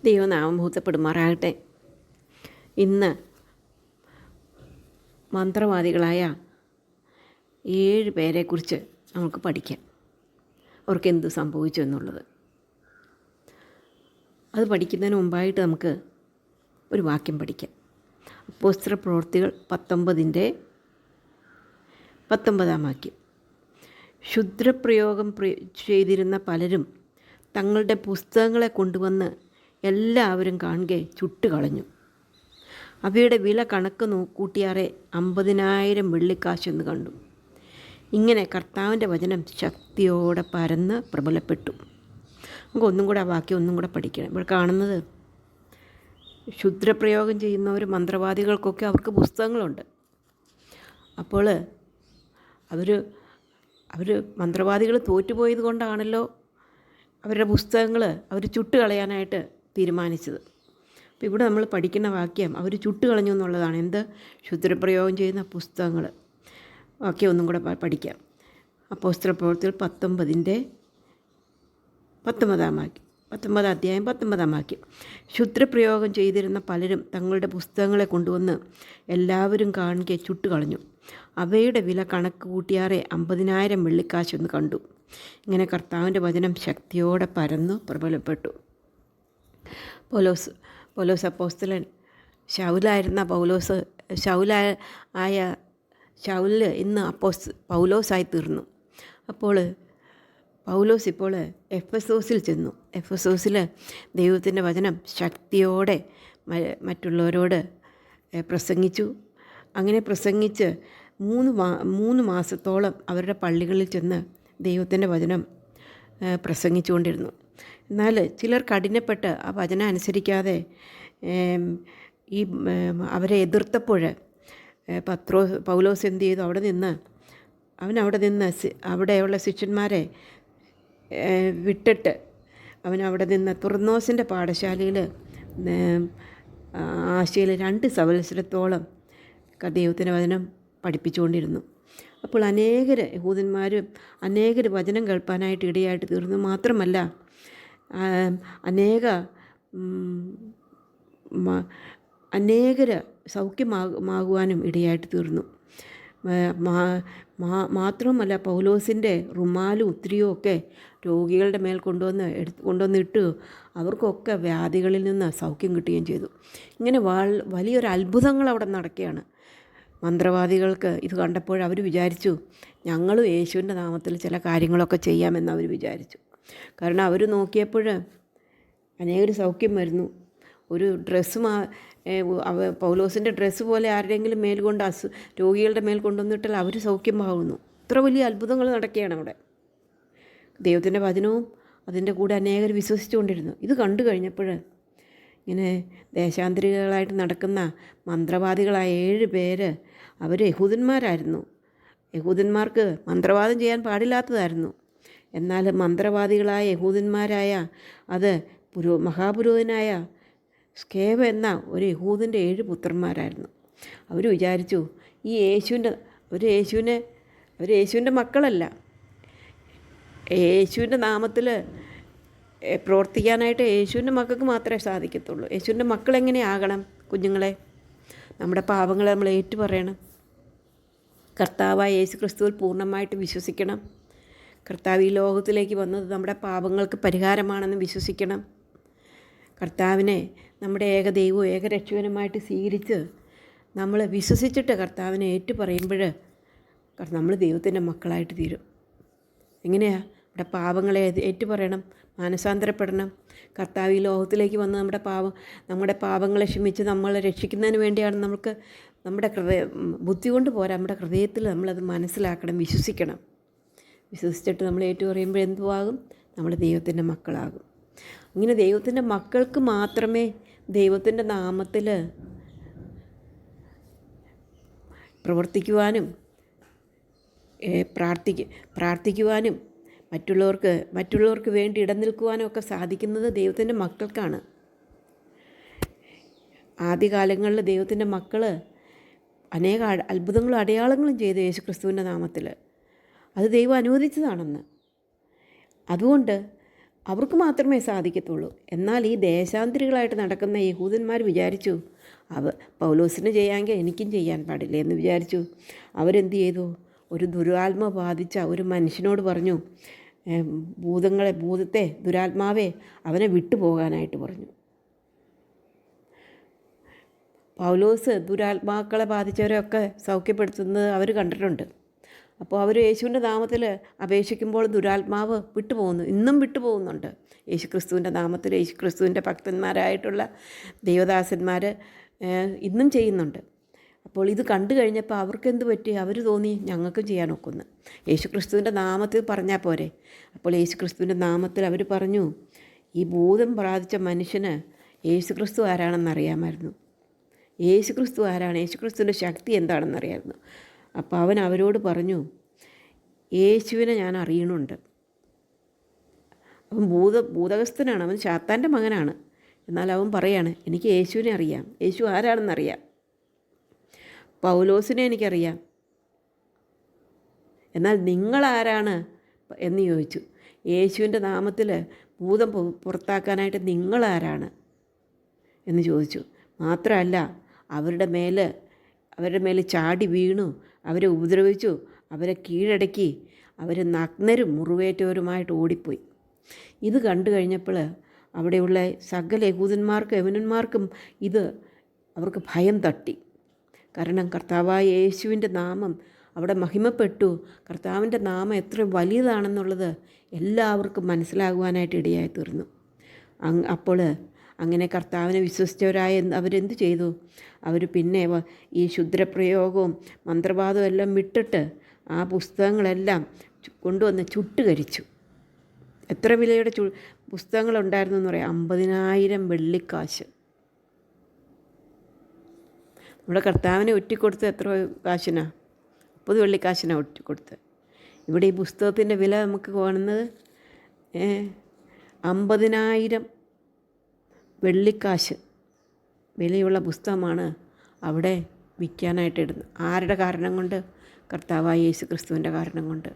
ദൈവനാമം മഹത്വപ്പെടുമാറാകട്ടെ. ഇന്ന് മന്ത്രവാദികളായ 7 പേരെക്കുറിച്ച് നമുക്ക് പഠിക്കാം. അവർക്ക് എന്ത് സംഭവിച്ചു എന്നുള്ളത്. അത് പഠിക്കുന്നതിന് മുമ്പായിട്ട് നമുക്ക് ഒരു വാക്യം പഠിക്കാം. അപ്പോസ്തലപ്രവൃത്തികൾ 19-ാം വാക്യം. ക്ഷുദ്രപ്രയോഗം ചെയ്തിരുന്ന പലരും തങ്ങളുടെ പുസ്തകങ്ങളെ കൊണ്ടുവന്ന് എല്ലാവരും കാണുകെ ചുട്ടുകളഞ്ഞു. അവയുടെ വില കണക്ക് കൂട്ടിയാറെ 50,000 വെള്ളിക്കാശെന്ന് കണ്ടു. ഇങ്ങനെ കർത്താവിൻ്റെ വചനം ശക്തിയോടെ പരന്ന് പ്രബലപ്പെട്ടു. നമുക്ക് ഒന്നും കൂടെ ആ വാക്യം ഒന്നും കൂടെ പഠിക്കണം. ഇവിടെ കാണുന്നത് ക്ഷുദ്രപ്രയോഗം ചെയ്യുന്നവർ, മന്ത്രവാദികൾക്കൊക്കെ അവർക്ക് പുസ്തകങ്ങളുണ്ട്. അപ്പോൾ അവർ മന്ത്രവാദികൾ തോറ്റുപോയത് കൊണ്ടാണല്ലോ അവരുടെ പുസ്തകങ്ങൾ അവർ ചുട്ടുകളയാനായിട്ട് തീരുമാനിച്ചത്. അപ്പോൾ ഇവിടെ നമ്മൾ പഠിക്കുന്ന വാക്യം അവർ ചുട്ടുകളഞ്ഞു എന്നുള്ളതാണ്. എന്ത്? ക്ഷുദ്രപ്രയോഗം ചെയ്യുന്ന പുസ്തകങ്ങൾ. വാക്യം ഒന്നും കൂടെ പഠിക്കാം. അപ്പോസ്തലപ്രവൃത്തികൾ 19-ാം വാക്യം, 19-ാം അധ്യായം 19-ാം വാക്യം. ക്ഷുദ്രപ്രയോഗം ചെയ്തിരുന്ന പലരും തങ്ങളുടെ പുസ്തകങ്ങളെ കൊണ്ടുവന്ന് എല്ലാവരും കാണുകെ ചുട്ടുകളഞ്ഞു. അവയുടെ വില കണക്ക് കൂട്ടിയാറെ 50,000 വെള്ളിക്കാശെന്ന് കണ്ടു. ഇങ്ങനെ കർത്താവിൻ്റെ വചനം ശക്തിയോടെ പരന്നു പ്രബലപ്പെട്ടു. പൗലോസ് അപ്പോസ്തലൻ ശൗലായിരുന്ന ശൗല് ഇന്ന് പൗലോസായി തീർന്നു. അപ്പോൾ പൗലോസ് ഇപ്പോൾ എഫെസോസിൽ ചെന്നു. എഫെസോസിൽ ദൈവത്തിൻ്റെ വചനം ശക്തിയോടെ മറ്റുള്ളവരോട് പ്രസംഗിച്ചു. അങ്ങനെ പ്രസംഗിച്ച് 3 മാസത്തോളം അവരുടെ പള്ളികളിൽ ചെന്ന് ദൈവത്തിൻ്റെ വചനം പ്രസംഗിച്ചുകൊണ്ടിരുന്നു. എന്നാൽ ചിലർ കഠിനപ്പെട്ട് ആ വചനം അനുസരിക്കാതെ അവരെ എതിർത്തപ്പോൾ പൗലോസ് എന്ത് ചെയ്തു? അവിടെ നിന്ന് അവിടെയുള്ള ശിഷ്യന്മാരെ വിട്ടിട്ട് അവിടെ നിന്ന് തുറന്നോസിൻ്റെ പാഠശാലയിൽ ആശയിൽ 2 സംവത്സരത്തോളം ദൈവത്തിൻ്റെ വചനം പഠിപ്പിച്ചുകൊണ്ടിരുന്നു. അപ്പോൾ അനേകർ വചനം കേൾപ്പാനായിട്ട് ഇടയായിട്ട് തീർന്നു. മാത്രമല്ല അനേകർ സൗഖ്യമാകുവാനും ഇടയായിട്ട് തീർന്നു. മാത്രമല്ല പൗലോസിൻ്റെ റുമാലും ഉത്തിരിയും ഒക്കെ രോഗികളുടെ മേൽ കൊണ്ടുവന്നിട്ട് അവർക്കൊക്കെ വ്യാധികളിൽ നിന്ന് സൗഖ്യം കിട്ടുകയും ചെയ്തു. ഇങ്ങനെ വലിയൊരു അത്ഭുതങ്ങൾ അവിടെ നടക്കുകയാണ്. മന്ത്രവാദികൾക്ക് ഇത് കണ്ടപ്പോൾ അവർ വിചാരിച്ചു, ഞങ്ങളും യേശുവിൻ്റെ നാമത്തിൽ ചില കാര്യങ്ങളൊക്കെ ചെയ്യാമെന്ന് അവർ വിചാരിച്ചു. കാരണം അവർ നോക്കിയപ്പോൾ അനേകർ സൗഖ്യം വരുന്നു. ഒരു ഡ്രസ്സ് പൗലോസിൻ്റെ ഡ്രസ്സ് പോലെ ആരുടെയെങ്കിലും മേൽ കൊണ്ട് രോഗികളുടെ മേൽ കൊണ്ടുവന്നിട്ടാൽ അവർ സൗഖ്യമാകുന്നു. ഇത്ര വലിയ അത്ഭുതങ്ങൾ നടക്കുകയാണ് അവിടെ. ദൈവത്തിൻ്റെ വചനവും അതിൻ്റെ കൂടെ അനേകർ വിശ്വസിച്ചുകൊണ്ടിരുന്നു. ഇത് കണ്ടു കഴിഞ്ഞപ്പോൾ ഇങ്ങനെ ദേശാന്തരികളായിട്ട് നടക്കുന്ന മന്ത്രവാദികളായ 7 പേര് അവർ യഹൂദന്മാരായിരുന്നു. യഹൂദന്മാർക്ക് മന്ത്രവാദം ചെയ്യാൻ പാടില്ലാത്തതായിരുന്നു. എന്നാൽ മന്ത്രവാദികളായ യഹൂദന്മാരായ അത് മഹാപുരോഹിതനായ സ്കേവ എന്ന ഒരു യഹൂദൻ്റെ 7 പുത്രന്മാരായിരുന്നു. അവർ വിചാരിച്ചു ഈ യേശുവിൻ്റെ മക്കളല്ല, യേശുവിൻ്റെ നാമത്തിൽ പ്രവർത്തിക്കാനായിട്ട് യേശുവിൻ്റെ മക്കൾക്ക് മാത്രമേ സാധിക്കത്തുള്ളൂ. യേശുവിൻ്റെ മക്കളെങ്ങനെയാകണം? കുഞ്ഞുങ്ങളെ, നമ്മുടെ പാപങ്ങളെ നമ്മൾ ഏറ്റുപറയണം. കർത്താവായ യേശു ക്രിസ്തുവിൽ പൂർണ്ണമായിട്ട് വിശ്വസിക്കണം. കർത്താവ് ഈ ലോകത്തിലേക്ക് വന്നത് നമ്മുടെ പാപങ്ങൾക്ക് പരിഹാരമാണെന്ന് വിശ്വസിക്കണം. കർത്താവിനെ നമ്മുടെ ഏക ദൈവവും ഏകരക്ഷകനുമായിട്ട് സ്വീകരിച്ച് നമ്മൾ വിശ്വസിച്ചിട്ട് കർത്താവിനെ ഏറ്റുപറയുമ്പോൾ നമ്മൾ ദൈവത്തിൻ്റെ മക്കളായിട്ട് തീരും. എങ്ങനെയാണ്? നമ്മുടെ പാപങ്ങളെ ഏറ്റുപറയണം, മാനസാന്തരപ്പെടണം. കർത്താവ് ഈ ലോകത്തിലേക്ക് വന്ന് നമ്മുടെ പാപങ്ങളെ ക്ഷമിച്ച് നമ്മളെ രക്ഷിക്കുന്നതിന് വേണ്ടിയാണ്. നമ്മുടെ ബുദ്ധി കൊണ്ട് പോരാ, നമ്മുടെ ഹൃദയത്തിൽ നമ്മളത് മനസ്സിലാക്കണം, വിശ്വസിക്കണം. വിശ്വസിച്ചിട്ട് നമ്മൾ ഏറ്റുപറയുമ്പോൾ എന്തുവാകും? നമ്മൾ ദൈവത്തിൻ്റെ മക്കളാകും. ഇങ്ങനെ ദൈവത്തിൻ്റെ മക്കൾക്ക് മാത്രമേ ദൈവത്തിൻ്റെ നാമത്തിൽ പ്രവർത്തിക്കുവാനും പ്രാർത്ഥിക്കുവാനും മറ്റുള്ളവർക്ക് വേണ്ടി ഇടം നിൽക്കുവാനും ഒക്കെ സാധിക്കുന്നത് ദൈവത്തിൻ്റെ മക്കൾക്കാണ്. ആദ്യകാലങ്ങളിൽ ദൈവത്തിൻ്റെ മക്കൾ അനേക അത്ഭുതങ്ങളും അടയാളങ്ങളും ചെയ്തു യേശുക്രിസ്തുവിൻ്റെ നാമത്തിൽ. അത് ദൈവം അനുവദിച്ചതാണെന്ന്. അതുകൊണ്ട് അവർക്ക് മാത്രമേ സാധിക്കത്തുള്ളൂ. എന്നാൽ ഈ ദേശാന്തരികളായിട്ട് നടക്കുന്ന യഹൂദന്മാർ വിചാരിച്ചു പൗലോസിന് ചെയ്യാമെങ്കിൽ എനിക്കും ചെയ്യാൻ പാടില്ല എന്ന് വിചാരിച്ചു. അവരെന്ത് ചെയ്തു? ഒരു ദുരാത്മ ബാധിച്ച ഒരു മനുഷ്യനോട് പറഞ്ഞു, ഭൂതത്തെ ദുരാത്മാവെ അവനെ വിട്ടുപോകാനായിട്ട് പറഞ്ഞു. പൗലോസ് ദുരാത്മാക്കളെ ബാധിച്ചവരെയൊക്കെ സൗഖ്യപ്പെടുത്തുന്നത് അവർ കണ്ടിട്ടുണ്ട്. അപ്പോൾ അവർ യേശുവിൻ്റെ നാമത്തിൽ അപേക്ഷിക്കുമ്പോൾ ദുരാത്മാവ് വിട്ടുപോകുന്നു, ഇന്നും വിട്ടുപോകുന്നുണ്ട്. യേശുക്രിസ്തുവിൻ്റെ നാമത്തിൽ യേശുക്രിസ്തുവിൻ്റെ ഭക്തന്മാരായിട്ടുള്ള ദൈവദാസന്മാർ ഇന്നും ചെയ്യുന്നുണ്ട്. അപ്പോൾ ഇത് കണ്ടു കഴിഞ്ഞപ്പോൾ അവർക്ക് എന്ത് പറ്റി? അവർ തോന്നി ഞങ്ങൾക്കും ചെയ്യാൻ ഒക്കുന്നു. യേശുക്രിസ്തുവിൻ്റെ നാമത്തിൽ പറഞ്ഞാൽ പോരെ. അപ്പോൾ യേശുക്രിസ്തുവിൻ്റെ നാമത്തിൽ അവർ പറഞ്ഞു. ഈ ഭൂതം ബാധിച്ച മനുഷ്യന് യേശുക്രിസ്തു ആരാണെന്ന് അറിയാമായിരുന്നു. യേശുക്രിസ്തു ആരാണ്, യേശുക്രിസ്തുവിൻ്റെ ശക്തി എന്താണെന്നറിയാമായിരുന്നു. അപ്പോൾ അവൻ അവരോട് പറഞ്ഞു, യേശുവിനെ ഞാൻ അറിയണുണ്ട്. അവൻ ഭൂതഗ്രസ്തനാണ്, അവൻ ശാത്താൻ്റെ മകനാണ്. എന്നാൽ അവൻ പറയാണ്, എനിക്ക് യേശുവിനെ അറിയാം, യേശു ആരാണെന്നറിയാം, പൗലോസിനെ എനിക്കറിയാം. എന്നാൽ നിങ്ങളാരാണ് എന്ന് ചോദിച്ചു. യേശുവിൻ്റെ നാമത്തിൽ ഭൂതം പുറത്താക്കാനായിട്ട് നിങ്ങളാരാണ് എന്ന് ചോദിച്ചു. മാത്രമല്ല അവരുടെ മേൽ ചാടി വീണു, അവരെ ഉപദ്രവിച്ചു, അവരെ കീഴടക്കി, അവർ നഗ്നരും മുറിവേറ്റവരുമായിട്ട് ഓടിപ്പോയി. ഇത് കണ്ടു കഴിഞ്ഞപ്പോൾ അവിടെയുള്ള സകല യഹൂദന്മാർക്കും യവനന്മാർക്കും അവർക്ക് ഭയം തട്ടി. കാരണം കർത്താവായ യേശുവിൻ്റെ നാമം അവിടെ മഹിമപ്പെട്ടു. കർത്താവിൻ്റെ നാമം എത്ര വലിയതാണെന്നുള്ളത് എല്ലാവർക്കും മനസ്സിലാകുവാനായിട്ട് ഇടയായി തീർന്നു. അപ്പോൾ അങ്ങനെ കർത്താവിനെ വിശ്വസിച്ചവരായ അവരെന്ത് ചെയ്തു? അവർ പിന്നെ ഈ ക്ഷുദ്രപ്രയോഗവും മന്ത്രവാദവും എല്ലാം വിട്ടിട്ട് ആ പുസ്തകങ്ങളെല്ലാം കൊണ്ടുവന്ന് ചുട്ടുകരിച്ചു. എത്ര വിലയുടെ പുസ്തകങ്ങളുണ്ടായിരുന്നു എന്ന് പറയാം? 50,000 വെള്ളിക്കാശ്. നമ്മുടെ കർത്താവിനെ ഒറ്റിക്കൊടുത്ത് എത്ര കാശിനാ? 30 വെള്ളിക്കാശിനാണ് ഒറ്റിക്കൊടുത്ത്. ഇവിടെ ഈ പുസ്തകത്തിൻ്റെ വില നമുക്ക് കാണുന്നത് 50,000 വെള്ളിക്കാശ് വിലയുള്ള പുസ്തകമാണ് അവിടെ വിൽക്കാനായിട്ട് ഇടുന്നത്. ആരുടെ കാരണം കൊണ്ട്? കർത്താവായ യേശു ക്രിസ്തുവിൻ്റെ കാരണം കൊണ്ട്.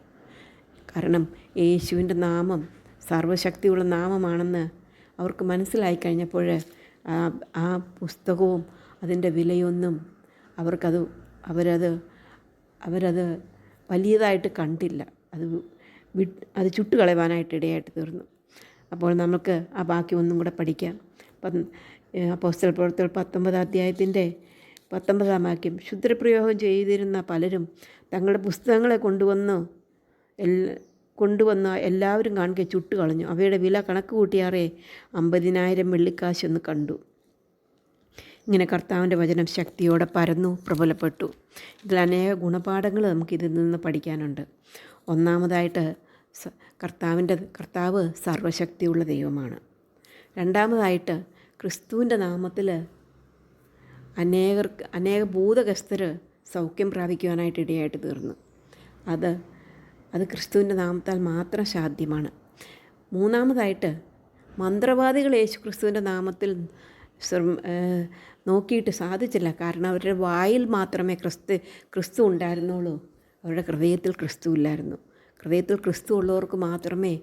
കാരണം യേശുവിൻ്റെ നാമം സർവ്വശക്തിയുള്ള നാമമാണെന്ന് അവർക്ക് മനസ്സിലായി കഴിഞ്ഞപ്പോൾ ആ പുസ്തകവും അതിൻ്റെ വിലയൊന്നും അവരത് വലിയതായിട്ട് കണ്ടില്ല. അത് ചുട്ടുകളയുവാനായിട്ട് ഇടയായിട്ട് തീർന്നു. അപ്പോൾ നമുക്ക് ആ ബാക്കി ഒന്നും കൂടെ പഠിക്കാം. അപ്പോസ്തല പ്രവൃത്തികൾ 19 അധ്യായത്തിൻ്റെ 19 വാക്യം. ക്ഷുദ്രപ്രയോഗം ചെയ്തിരുന്ന പലരും തങ്ങളുടെ പുസ്തകങ്ങളെ കൊണ്ടുവന്ന എല്ലാവരും കാണിക്കെ ചുട്ടുകളഞ്ഞു. അവയുടെ വില കണക്ക് കൂട്ടിയാറേ 50,000 വെള്ളിക്കാശ് എന്ന് കണ്ടു. ഇങ്ങനെ കർത്താവിൻ്റെ വചനം ശക്തിയോടെ പരന്നു പ്രബലപ്പെട്ടു. ഇതിൽ അനേക ഗുണപാഠങ്ങൾ നമുക്കിതിൽ നിന്ന് പഠിക്കാനുണ്ട്. ഒന്നാമതായിട്ട് കർത്താവ് സർവശക്തിയുള്ള ദൈവമാണ്. രണ്ടാമതായിട്ട് ക്രിസ്തുവിൻ്റെ നാമത്തിൽ അനേക ഭൂതഗ്രസ്തർ സൗഖ്യം പ്രാപിക്കുവാനായിട്ട് ഇടയായിട്ട് തീർന്നു. അത് ക്രിസ്തുവിൻ്റെ നാമത്താൽ മാത്രം സാധ്യമാണ്. മൂന്നാമതായിട്ട് മന്ത്രവാദികൾ യേശു ക്രിസ്തുവിൻ്റെ നാമത്തിൽ നോക്കിയിട്ട് സാധിച്ചില്ല. കാരണം അവരുടെ വായിൽ മാത്രമേ ക്രിസ്തു ഉണ്ടായിരുന്നുള്ളൂ, അവരുടെ ഹൃദയത്തിൽ ക്രിസ്തു ഇല്ലായിരുന്നു. ഹൃദയത്തിൽ ക്രിസ്തു ഉള്ളവർക്ക് മാത്രമേ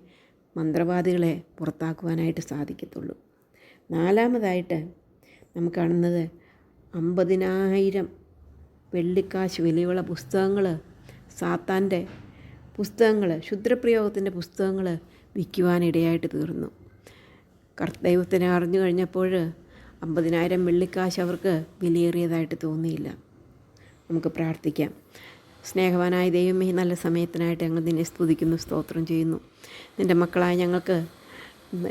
മന്ത്രവാദികളെ പുറത്താക്കുവാനായിട്ട് സാധിക്കത്തുള്ളൂ. നാലാമതായിട്ട് നമുക്ക് കാണുന്നത് 50,000 വെള്ളിക്കാശ് വിലയുള്ള പുസ്തകങ്ങൾ, സാത്താൻ്റെ പുസ്തകങ്ങൾ, ക്ഷുദ്രപ്രയോഗത്തിൻ്റെ പുസ്തകങ്ങൾ വിൽക്കുവാനിടയായിട്ട് തീർന്നു. ദൈവത്തിനെ അറിഞ്ഞു കഴിഞ്ഞപ്പോൾ 50,000 വെള്ളിക്കാശ് അവർക്ക് വിലയേറിയതായിട്ട് തോന്നിയില്ല. നമുക്ക് പ്രാർത്ഥിക്കാം. സ്നേഹവാനായ ദൈവമേ, നല്ല സമയത്തിനായിട്ട് ഞങ്ങൾ നിന്നെ സ്തുതിക്കുന്നു, സ്തോത്രം ചെയ്യുന്നു. നിൻ്റെ മക്കളായ ഞങ്ങൾക്ക്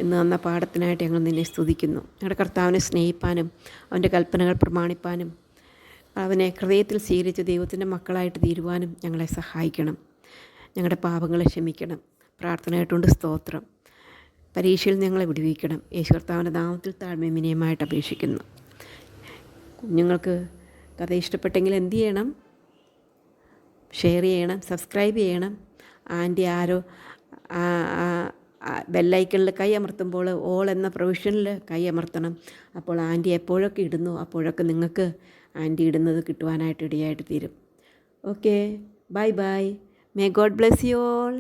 ഇന്ന് തന്ന പാഠത്തിനായിട്ട് ഞങ്ങൾ നിന്നെ സ്തുതിക്കുന്നു. ഞങ്ങളുടെ കർത്താവിനെ സ്നേഹിപ്പാനും അവൻ്റെ കൽപ്പനകൾ പ്രമാണിപ്പാനും അവനെ ഹൃദയത്തിൽ സ്വീകരിച്ച് ദൈവത്തിൻ്റെ മക്കളായിട്ട് തീരുവാനും ഞങ്ങളെ സഹായിക്കണം. ഞങ്ങളുടെ പാപങ്ങളെ ക്ഷമിക്കണം. പ്രാർത്ഥനയായിട്ടുണ്ട് സ്തോത്രം. പരീക്ഷയിൽ ഞങ്ങളെ വിടുവിക്കണം. യേശു കർത്താവിൻ്റെ നാമത്തിൽ താഴ്മയും വിനയമായിട്ട് അപേക്ഷിക്കുന്നു. കുഞ്ഞുങ്ങൾക്ക് കഥ ഇഷ്ടപ്പെട്ടെങ്കിൽ എന്ത് ചെയ്യണം? ഷെയർ ചെയ്യണം, സബ്സ്ക്രൈബ് ചെയ്യണം. ആൻറ്റി ബെല്ലൈക്കണിൽ കൈ അമർത്തുമ്പോൾ ഓൾ എന്ന പ്രൊവിഷനിൽ കൈ അമർത്തണം. അപ്പോൾ ആൻറ്റി എപ്പോഴൊക്കെ ഇടുന്നു അപ്പോഴൊക്കെ നിങ്ങൾക്ക് ആൻറ്റി ഇടുന്നത് കിട്ടുവാനായിട്ട് ഇടയായിട്ട് തീരും. Okay, bye bye. May God bless you all.